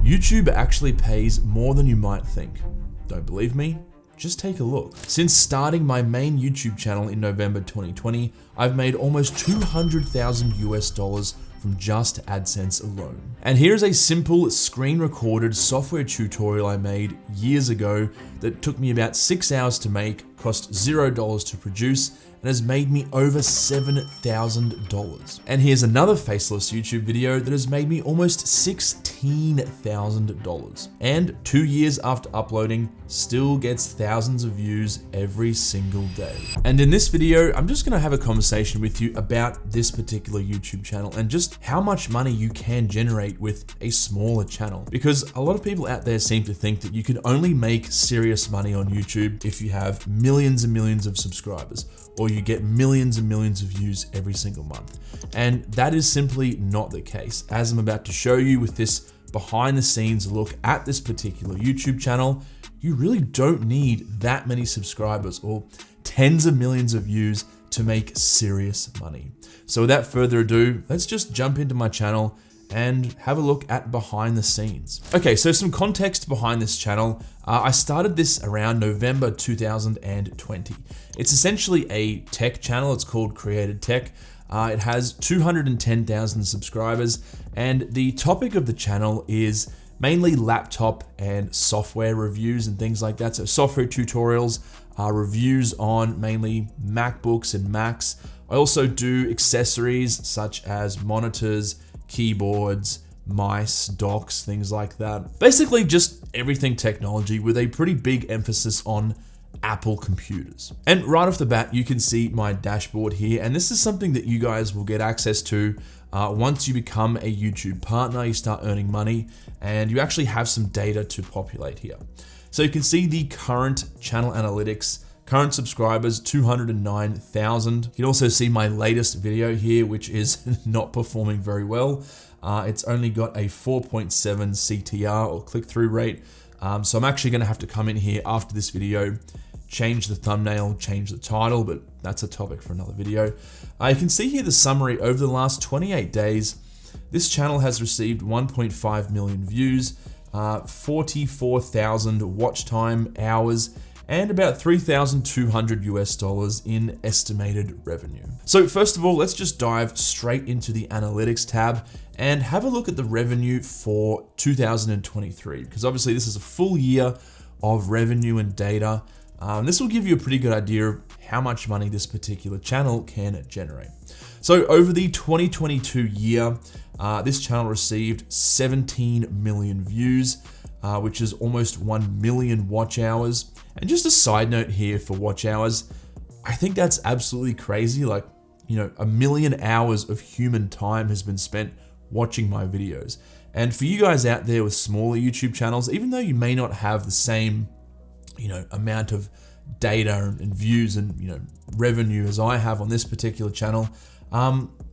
YouTube actually pays more than you might think. Don't believe me? Just take a look. Since starting my main YouTube channel in November 2020, I've made almost 200,000 US dollars from just AdSense alone. And here's a simple screen recorded software tutorial I made years ago that took me about 6 hours to make, cost $0 to produce, and has made me over $7,000. And here's another faceless YouTube video that has made me almost $16,000. And 2 years after uploading, still gets thousands of views every single day. And in this video, I'm just gonna have a conversation with you about this particular YouTube channel and just how much money you can generate with a smaller channel. Because a lot of people out there seem to think that you can only make serious money on YouTube if you have millions and millions of subscribers, or you get millions and millions of views every single month. And that is simply not the case. As I'm about to show you with this behind the scenes look at this particular YouTube channel, you really don't need that many subscribers or tens of millions of views to make serious money. So without further ado, let's just jump into my channel and have a look at behind the scenes. Okay, so some context behind this channel. I started this around November 2020. It's essentially a tech channel. It's called Created Tech. It has 210,000 subscribers, and the topic of the channel is mainly laptop and software reviews and things like that. So software tutorials, reviews on mainly MacBooks and Macs. I also do accessories such as monitors, keyboards, mice, docks, things like that. Basically just everything technology with a pretty big emphasis on Apple computers. And right off the bat, you can see my dashboard here. And this is something that you guys will get access to once you become a YouTube partner. You start earning money and you actually have some data to populate here. So you can see the current channel analytics. Current subscribers, 209,000. You can also see my latest video here, which is not performing very well. It's only got a 4.7 CTR or click-through rate. So I'm actually gonna have to come in here after this video, change the thumbnail, change the title, but that's a topic for another video. You can see here the summary. Over the last 28 days, this channel has received 1.5 million views, 44,000 watch time hours, and about 3,200 US dollars in estimated revenue. So first of all, let's just dive straight into the analytics tab and have a look at the revenue for 2023, because obviously this is a full year of revenue and data. This will give you a pretty good idea of how much money this particular channel can generate. So over the 2022 year, this channel received 17 million views, which is almost 1 million watch hours. And just a side note here for watch hours, I think that's absolutely crazy. Like, 1 million hours of human time has been spent watching my videos. And for you guys out there with smaller YouTube channels, even though you may not have the same, amount of data and views and, revenue as I have on this particular channel,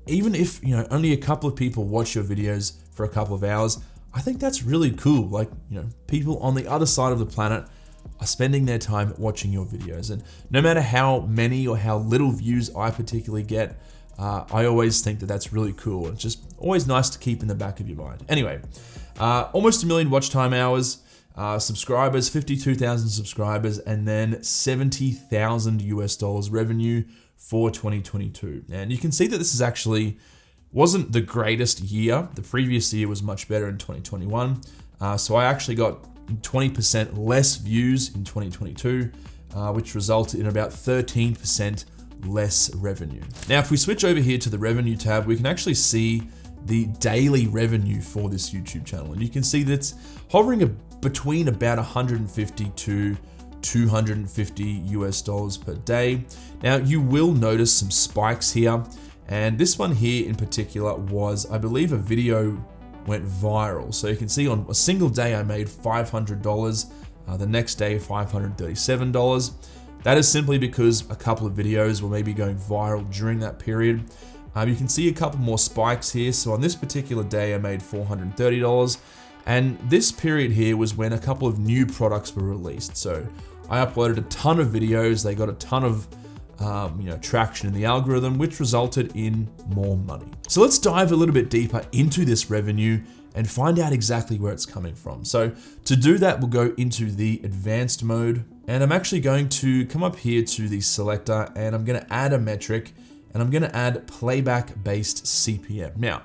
even if, only a couple of people watch your videos for a couple of hours, I think that's really cool. Like, people on the other side of the planet are spending their time watching your videos. And no matter how many or how little views I particularly get, I always think that that's really cool. It's just always nice to keep in the back of your mind. Anyway, almost 1 million watch time hours, subscribers, 52,000 subscribers, and then 70,000 US dollars revenue for 2022. And you can see that this is actually wasn't the greatest year. The previous year was much better in 2021. So I actually got 20% less views in 2022, which resulted in about 13% less revenue. Now, if we switch over here to the revenue tab, we can actually see the daily revenue for this YouTube channel. And you can see that it's hovering between about 150 to 250 US dollars per day. Now, you will notice some spikes here. And this one here in particular was, I believe, a video went viral. So you can see on a single day, I made $500. The next day, $537. That is simply because a couple of videos were maybe going viral during that period. You can see a couple more spikes here. So on this particular day, I made $430. And this period here was when a couple of new products were released. So I uploaded a ton of videos. They got a ton of traction in the algorithm, which resulted in more money. So let's dive a little bit deeper into this revenue and find out exactly where it's coming from. So to do that, we'll go into the advanced mode, and I'm actually going to come up here to the selector, and I'm gonna add a metric, and I'm gonna add playback-based CPM. Now,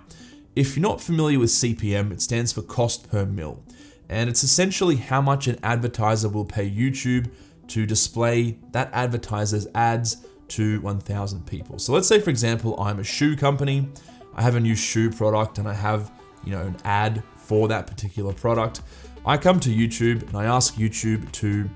if you're not familiar with CPM, it stands for cost per mil, and it's essentially how much an advertiser will pay YouTube to display that advertiser's ads to 1,000 people. So let's say, for example, I'm a shoe company, I have a new shoe product, and I have an ad for that particular product. I come to YouTube and I ask YouTube to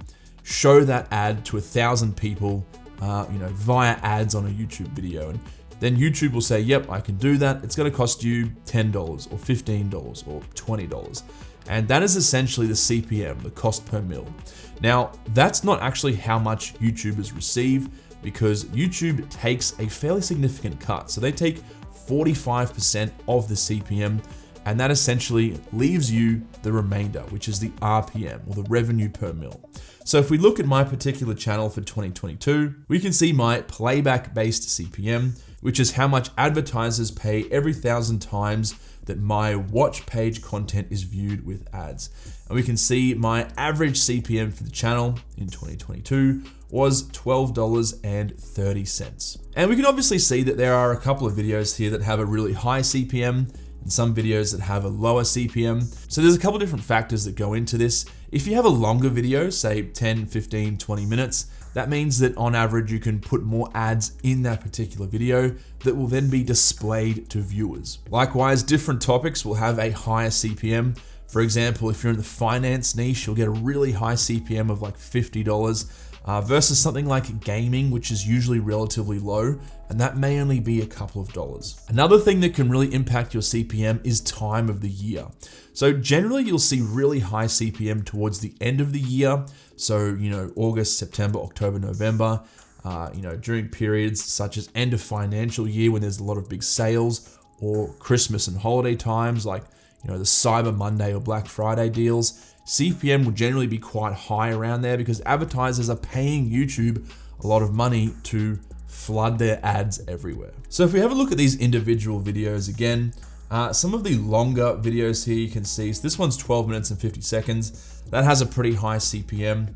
show that ad to 1,000 people, via ads on a YouTube video. And then YouTube will say, yep, I can do that. It's gonna cost you $10 or $15 or $20. And that is essentially the CPM, the cost per mil. Now, that's not actually how much YouTubers receive, because YouTube takes a fairly significant cut. So they take 45% of the CPM, and that essentially leaves you the remainder, which is the RPM, or the revenue per mil. So if we look at my particular channel for 2022, we can see my playback-based CPM, which is how much advertisers pay every 1,000 times that my watch page content is viewed with ads. And we can see my average CPM for the channel in 2022 was $12.30. And we can obviously see that there are a couple of videos here that have a really high CPM, and some videos that have a lower CPM. So there's a couple different factors that go into this. If you have a longer video, say 10, 15, 20 minutes, that means that on average you can put more ads in that particular video that will then be displayed to viewers. Likewise, different topics will have a higher CPM. For example, if you're in the finance niche, you'll get a really high CPM of like $50 versus something like gaming, which is usually relatively low, and that may only be a couple of dollars. Another thing that can really impact your CPM is time of the year. So generally you'll see really high CPM towards the end of the year. So, August, September, October, November, during periods such as end of financial year when there's a lot of big sales, or Christmas and holiday times like, the Cyber Monday or Black Friday deals. CPM will generally be quite high around there because advertisers are paying YouTube a lot of money to flood their ads everywhere. So if we have a look at these individual videos again, some of the longer videos here you can see, so this one's 12 minutes and 50 seconds. That has a pretty high CPM.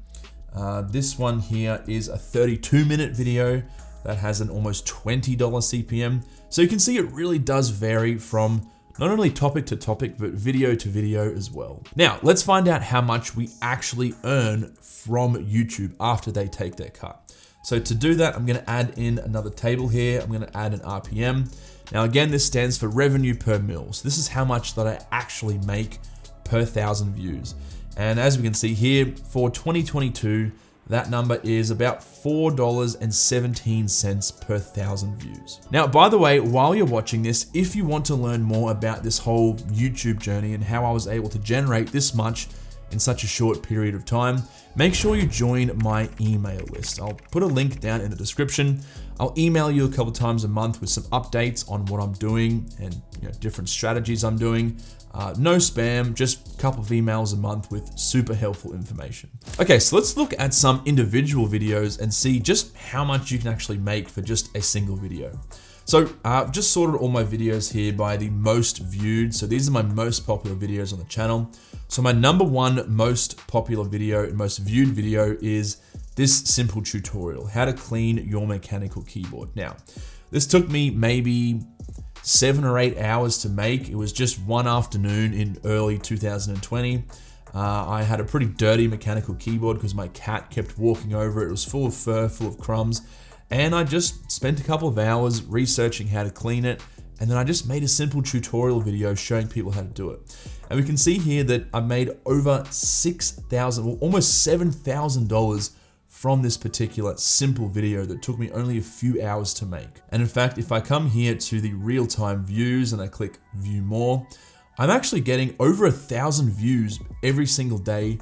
This one here is a 32-minute video that has an almost $20 CPM. So you can see it really does vary from not only topic to topic, but video to video as well. Now, let's find out how much we actually earn from YouTube after they take their cut. So to do that, I'm gonna add in another table here. I'm gonna add an RPM. Now again, this stands for revenue per mil. So this is how much that I actually make per 1,000 views. And as we can see here, for 2022, that number is about $4.17 per 1,000 views. Now, by the way, while you're watching this, if you want to learn more about this whole YouTube journey and how I was able to generate this much in such a short period of time, make sure you join my email list. I'll put a link down in the description. I'll email you a couple times a month with some updates on what I'm doing and different strategies I'm doing. No spam, just a couple of emails a month with super helpful information. Okay, so let's look at some individual videos and see just how much you can actually make for just a single video. So I've just sorted all my videos here by the most viewed. So these are my most popular videos on the channel. So my number one most popular video and most viewed video is this simple tutorial, how to clean your mechanical keyboard. Now, this took me maybe 7 or 8 hours to make. It was just one afternoon in early 2020. I had a pretty dirty mechanical keyboard because my cat kept walking over it. It was full of fur, full of crumbs. And I just spent a couple of hours researching how to clean it. And then I just made a simple tutorial video showing people how to do it. And we can see here that I made over $6,000, well, almost $7,000 from this particular simple video that took me only a few hours to make. And in fact, if I come here to the real-time views and I click view more, I'm actually getting over 1,000 views every single day,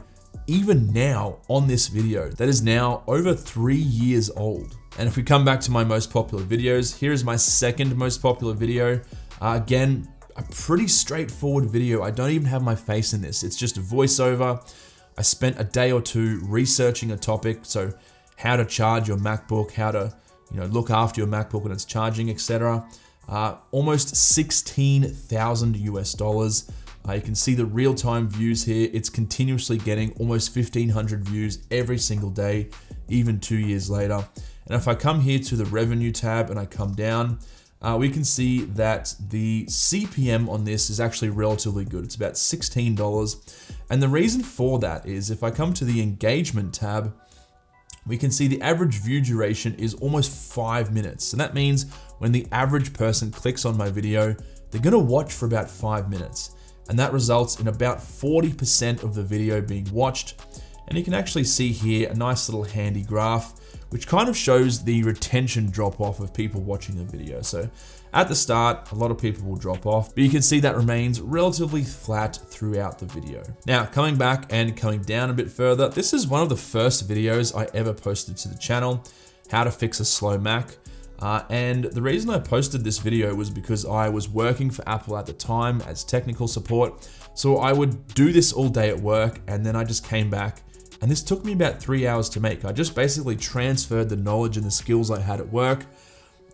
even now on this video. That is now over 3 years old. And if we come back to my most popular videos, here is my second most popular video. Again, a pretty straightforward video. I don't even have my face in this. It's just a voiceover. I spent a day or two researching a topic, so how to charge your MacBook, how to look after your MacBook when it's charging, etc. Almost $16,000 US. You can see the real-time views here. It's continuously getting almost 1,500 views every single day, even 2 years later. And if I come here to the revenue tab and I come down, we can see that the CPM on this is actually relatively good. It's about $16. And the reason for that is if I come to the engagement tab, we can see the average view duration is almost 5 minutes. And that means when the average person clicks on my video, they're gonna watch for about 5 minutes. And that results in about 40% of the video being watched. And you can actually see here a nice little handy graph, which kind of shows the retention drop off of people watching the video. So at the start, a lot of people will drop off, but you can see that remains relatively flat throughout the video. Now, coming back and coming down a bit further, this is one of the first videos I ever posted to the channel, how to fix a slow Mac. And the reason I posted this video was because I was working for Apple at the time as technical support. So I would do this all day at work, and then I just came back, and this took me about 3 hours to make. I just basically transferred the knowledge and the skills I had at work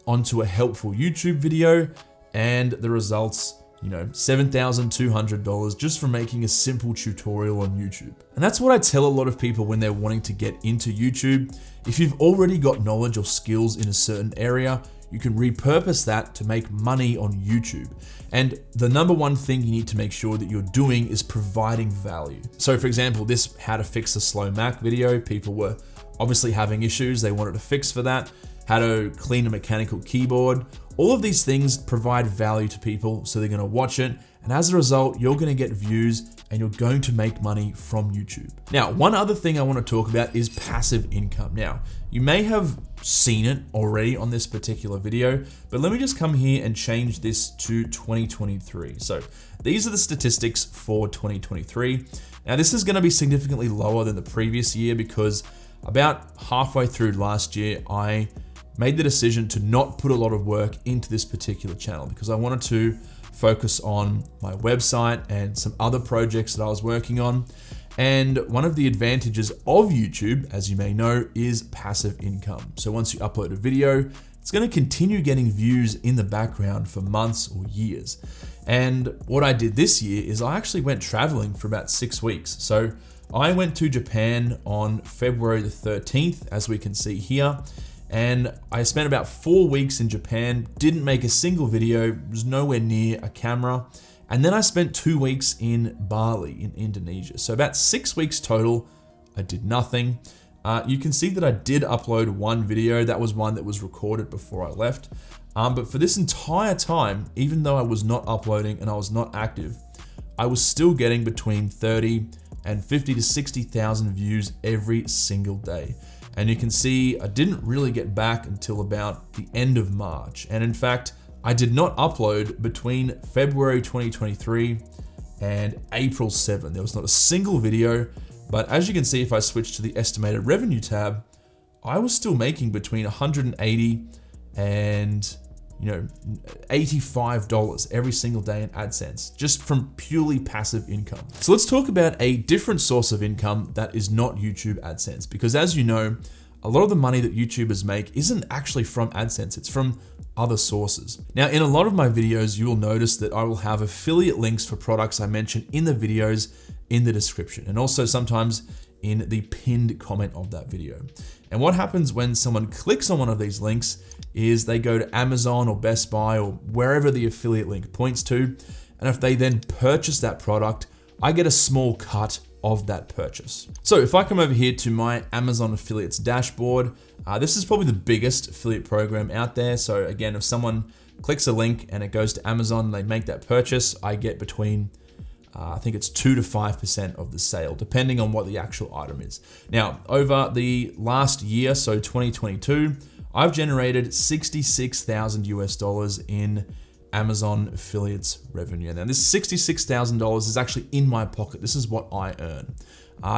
onto a helpful YouTube video, and the results, $7,200 just from making a simple tutorial on YouTube. And that's what I tell a lot of people when they're wanting to get into YouTube. If you've already got knowledge or skills in a certain area, you can repurpose that to make money on YouTube. And the number one thing you need to make sure that you're doing is providing value. So for example, this how to fix a slow Mac video, people were obviously having issues, they wanted to fix for that. How to clean a mechanical keyboard. All of these things provide value to people, so they're gonna watch it. And as a result, you're gonna get views and you're going to make money from YouTube. Now, one other thing I wanna talk about is passive income. Now, you may have seen it already on this particular video, but let me just come here and change this to 2023. So these are the statistics for 2023. Now, this is gonna be significantly lower than the previous year because about halfway through last year, I made the decision to not put a lot of work into this particular channel because I wanted to focus on my website and some other projects that I was working on. And one of the advantages of YouTube, as you may know, is passive income. So once you upload a video, it's going to continue getting views in the background for months or years. And what I did this year is I actually went traveling for about 6 weeks. So I went to Japan on February the 13th, as we can see here. And I spent about 4 weeks in Japan, didn't make a single video, was nowhere near a camera. And then I spent 2 weeks in Bali in Indonesia. So about 6 weeks total, I did nothing. You can see that I did upload one video. That was one that was recorded before I left. But for this entire time, even though I was not uploading and I was not active, I was still getting between 30 and 50 to 60,000 views every single day. And you can see I didn't really get back until about the end of March. And in fact, I did not upload between February 2023 and April 7. There was not a single video, but as you can see, if I switch to the estimated revenue tab, I was still making between $180 and $85 every single day in AdSense, just from purely passive income. So let's talk about a different source of income that is not YouTube AdSense, because as you know, a lot of the money that YouTubers make isn't actually from AdSense, it's from other sources. Now, in a lot of my videos, you will notice that I will have affiliate links for products I mention in the videos in the description, and also sometimes in the pinned comment of that video. And what happens when someone clicks on one of these links is they go to Amazon or Best Buy or wherever the affiliate link points to. And if they then purchase that product, I get a small cut of that purchase. So if I come over here to my Amazon affiliates dashboard, this is probably the biggest affiliate program out there. So again, if someone clicks a link and it goes to Amazon and they make that purchase, I get between I think it's 2 to 5% of the sale, depending on what the actual item is. Now, over the last year, so 2022, I've generated $66,000 in Amazon affiliates revenue. Now, this $66,000 is actually in my pocket. This is what I earn.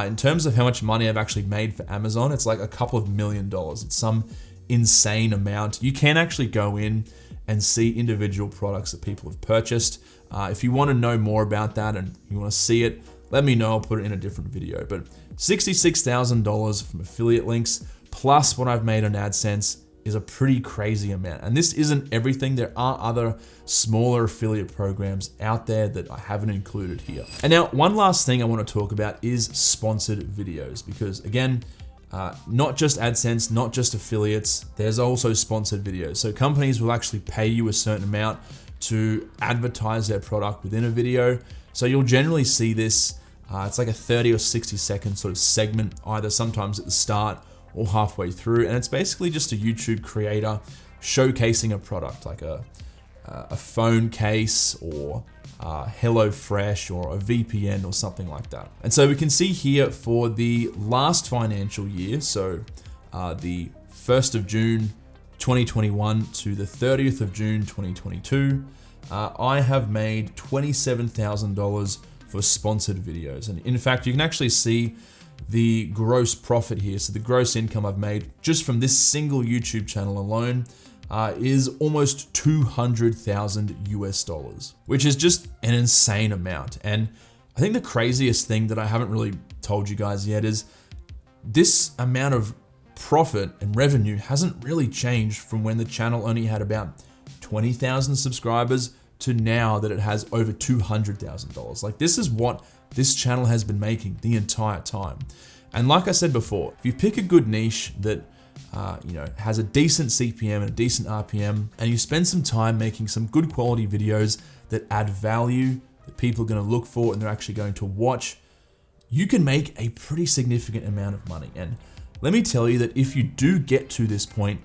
In terms of how much money I've actually made for Amazon, it's like a couple of $1 million. It's some insane amount. You can actually go in and see individual products that people have purchased. If you want to know more about that and you want to see it, let me know, I'll put it in a different video. But $66,000 from affiliate links, plus what I've made on AdSense, is a pretty crazy amount. And this isn't everything. There are other smaller affiliate programs out there that I haven't included here. And now one last thing I want to talk about is sponsored videos, because again, not just AdSense, not just affiliates, there's also sponsored videos. So companies will actually pay you a certain amount to advertise their product within a video. So you'll generally see this, it's like a 30 or 60 second sort of segment, either sometimes at the start or halfway through. And it's basically just a YouTube creator showcasing a product like a phone case or HelloFresh or a VPN or something like that. And so we can see here for the last financial year, so the 1st of June 2021 to the 30th of June 2022, I have made $27,000 for sponsored videos. And in fact, you can actually see the gross profit here. So the gross income I've made just from this single YouTube channel alone is almost 200,000 US dollars, which is just an insane amount. And I think the craziest thing that I haven't really told you guys yet is this amount of profit and revenue hasn't really changed from when the channel only had about 20,000 subscribers to now that it has over $200,000. Like, this is what this channel has been making the entire time. And like I said before, if you pick a good niche that has a decent CPM and a decent RPM, and you spend some time making some good quality videos that add value that people are going to look for and they're actually going to watch, you can make a pretty significant amount of money. And let me tell you that if you do get to this point,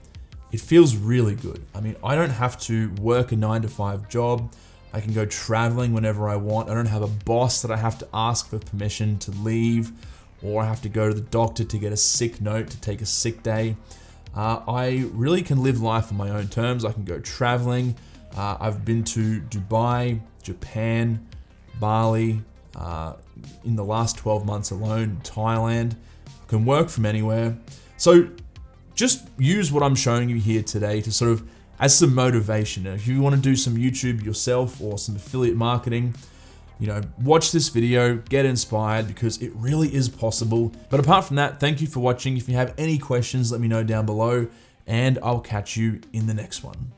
it feels really good. I mean, I don't have to work a 9-to-5 job. I can go traveling whenever I want. I don't have a boss that I have to ask for permission to leave, or I have to go to the doctor to get a sick note to take a sick day. I really can live life on my own terms. I can go traveling. I've been to Dubai, Japan, Bali, in the last 12 months alone, Thailand. I can work from anywhere. So just use what I'm showing you here today to sort of as some motivation. If you want to do some YouTube yourself or some affiliate marketing, watch this video, get inspired, because it really is possible. But apart from that, thank you for watching. If you have any questions, let me know down below, and I'll catch you in the next one.